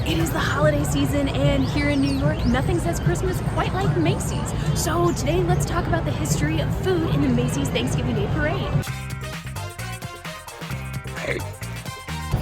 It is the holiday season, and here in New York, nothing says Christmas quite like Macy's. So today, let's talk about the history of food in the Macy's Thanksgiving Day Parade.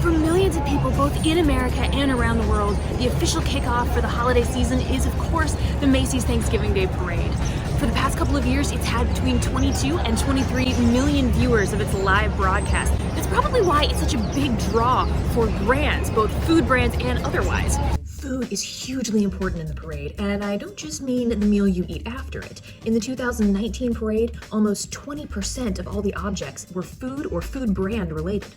For millions of people, both in America and around the world, the official kickoff for the holiday season is, of course, the Macy's Thanksgiving Day Parade. For the past couple of years, it's had between 22 and 23 million viewers of its live broadcast. That's probably why it's such a big draw for brands, both food brands and otherwise. Food is hugely important in the parade, and I don't just mean the meal you eat after it. In the 2019 parade, almost 20% of all the objects were food or food brand related.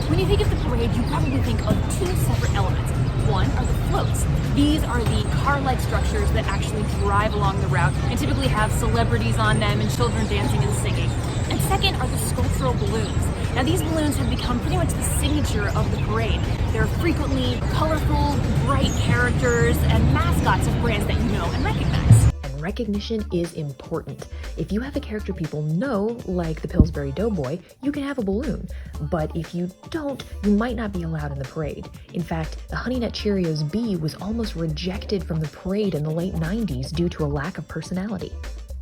When you think of the parade, you probably think of two separate elements. One are the floats. These are the car-like structures that actually drive along the route and typically have celebrities on them and children dancing and singing. And second are the sculptural balloons. Now these balloons have become pretty much the signature of the parade. They're frequently colorful, bright characters and mascots of brands that you know and recognize. And recognition is important. If you have a character people know, like the Pillsbury Doughboy, you can have a balloon. But if you don't, you might not be allowed in the parade. In fact, the Honey Nut Cheerios Bee was almost rejected from the parade in the late 90s due to a lack of personality.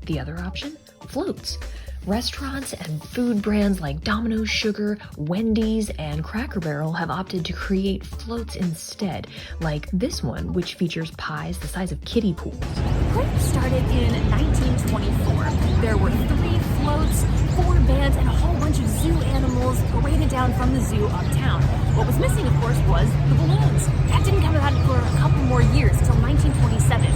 The other option? Floats. Restaurants and food brands like Domino's Sugar, Wendy's, and Cracker Barrel have opted to create floats instead, like this one, which features pies the size of kiddie pools. The parade started in 1924. There were 3 floats, 4 bands, and a whole bunch of zoo animals paraded down from the zoo uptown. What was missing, of course, was the balloons. That didn't come about for a couple more years, until 1927.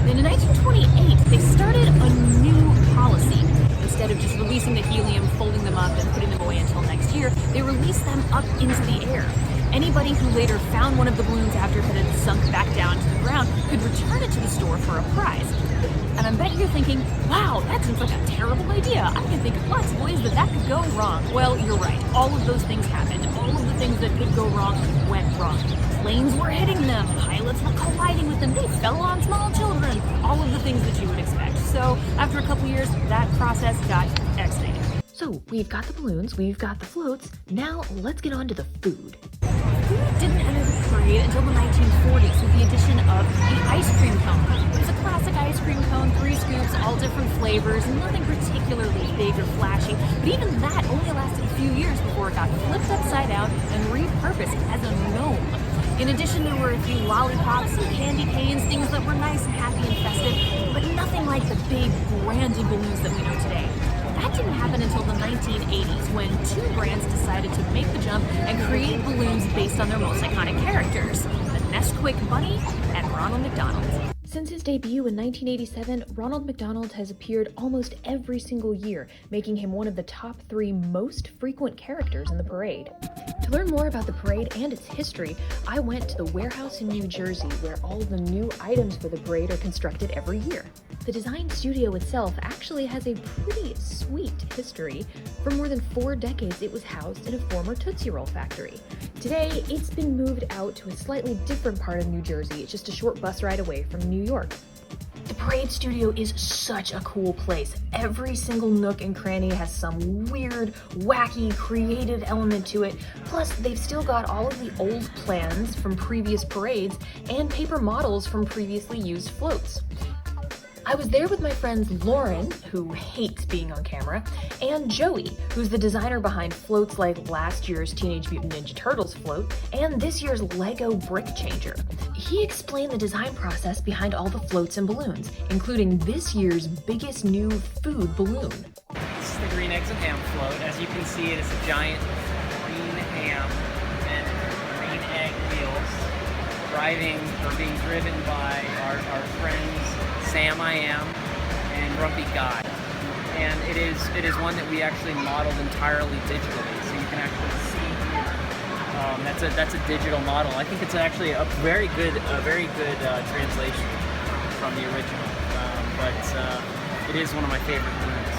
Then in 1928, they started a new policy. Instead of just releasing the helium, folding them up, and putting them away until next year, they released them up into the air. Anybody who later found one of the balloons after it had sunk back down to the ground could return it to the store for a prize. And I bet you're thinking, wow, that seems like a terrible idea. I can think of lots of ways that could go wrong. Well, you're right. All of those things happened. All of the things that could go wrong went wrong. Planes were hitting them. Pilots were colliding with them. They fell on small children. All of the things that you would expect. So after a couple years, that process got extinct. So we've got the balloons, we've got the floats. Now let's get on to the food. Food didn't enter the parade until the 1940s with the addition of the ice cream cone. It was a classic ice cream cone, 3 scoops, all different flavors, and nothing particularly big or flashy. But even that only lasted a few years before it got flipped upside down and repurposed as a gnome. In addition, there were a few lollipops and candy canes, things that were nice and happy and festive, but nothing like the big branded balloons that we know today. That didn't happen until the 1980s when 2 brands decided to make the jump and create balloons based on their most iconic characters, the Nesquik Bunny and Ronald McDonald. Since his debut in 1987, Ronald McDonald has appeared almost every single year, making him one of the top 3 most frequent characters in the parade. To learn more about the parade and its history, I went to the warehouse in New Jersey where all the new items for the parade are constructed every year. The design studio itself actually has a pretty sweet history. For more than 4 decades, it was housed in a former Tootsie Roll factory. Today, it's been moved out to a slightly different part of New Jersey. It's just a short bus ride away from New York. The Parade Studio is such a cool place. Every single nook and cranny has some weird, wacky, creative element to it. Plus, they've still got all of the old plans from previous parades and paper models from previously used floats. I was there with my friends Lauren, who hates being on camera, and Joey, who's the designer behind floats like last year's Teenage Mutant Ninja Turtles float and this year's Lego Brick Changer. He explained the design process behind all the floats and balloons, including this year's biggest new food balloon. This is the green eggs and ham float. As you can see, it is a giant green ham and green egg wheels being driven by our friends Sam I Am and Grumpy Guy. And it is one that we actually modeled entirely digitally, so you can actually see here. That's a digital model. I think it's actually a very good translation from the original, but it is one of my favorite balloons.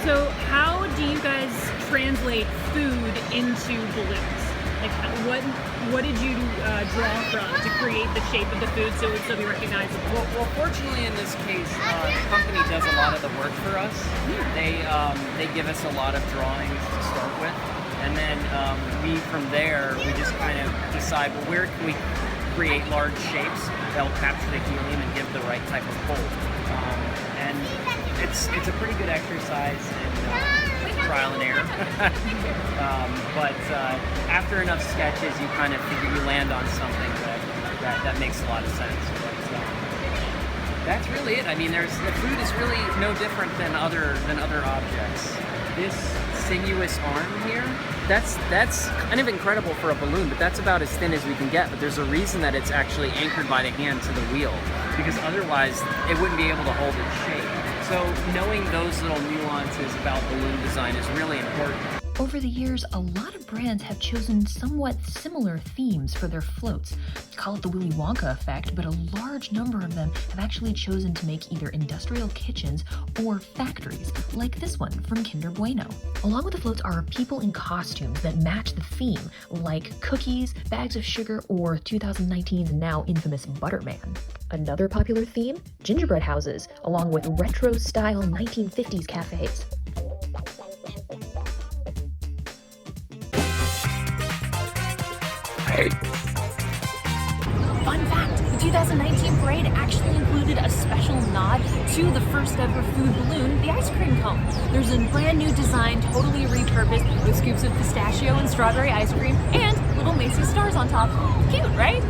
So how do you guys translate food into balloons? Like, what did you draw from to create the shape of the food so it would still be recognizable? Well, fortunately in this case, the company does a lot of the work for us. They give us a lot of drawings to start with, and then we from there we just kind of decide, well, where can we create large shapes that will capture the helium and give the right type of pull. And it's a pretty good exercise and trial and error. But after enough sketches, you kind of figure you land on something that makes a lot of sense. But that's really it. I mean, the food is really no different than other objects. This sinuous arm here, that's kind of incredible for a balloon, but that's about as thin as we can get. But there's a reason that it's actually anchored by the hand to the wheel, because otherwise it wouldn't be able to hold its shape. So knowing those little nuances about balloon design is really important. Over the years, a lot of brands have chosen somewhat similar themes for their floats. Call it the Willy Wonka effect, but a large number of them have actually chosen to make either industrial kitchens or factories, like this one from Kinder Bueno. Along with the floats are people in costumes that match the theme, like cookies, bags of sugar, or 2019's now infamous Butterman. Another popular theme? Gingerbread houses, along with retro-style 1950s cafes. Fun fact, the 2019 parade actually included a special nod to the first ever food balloon, the ice cream cone. There's a brand new design, totally repurposed, with scoops of pistachio and strawberry ice cream and little Macy stars on top. Cute, right?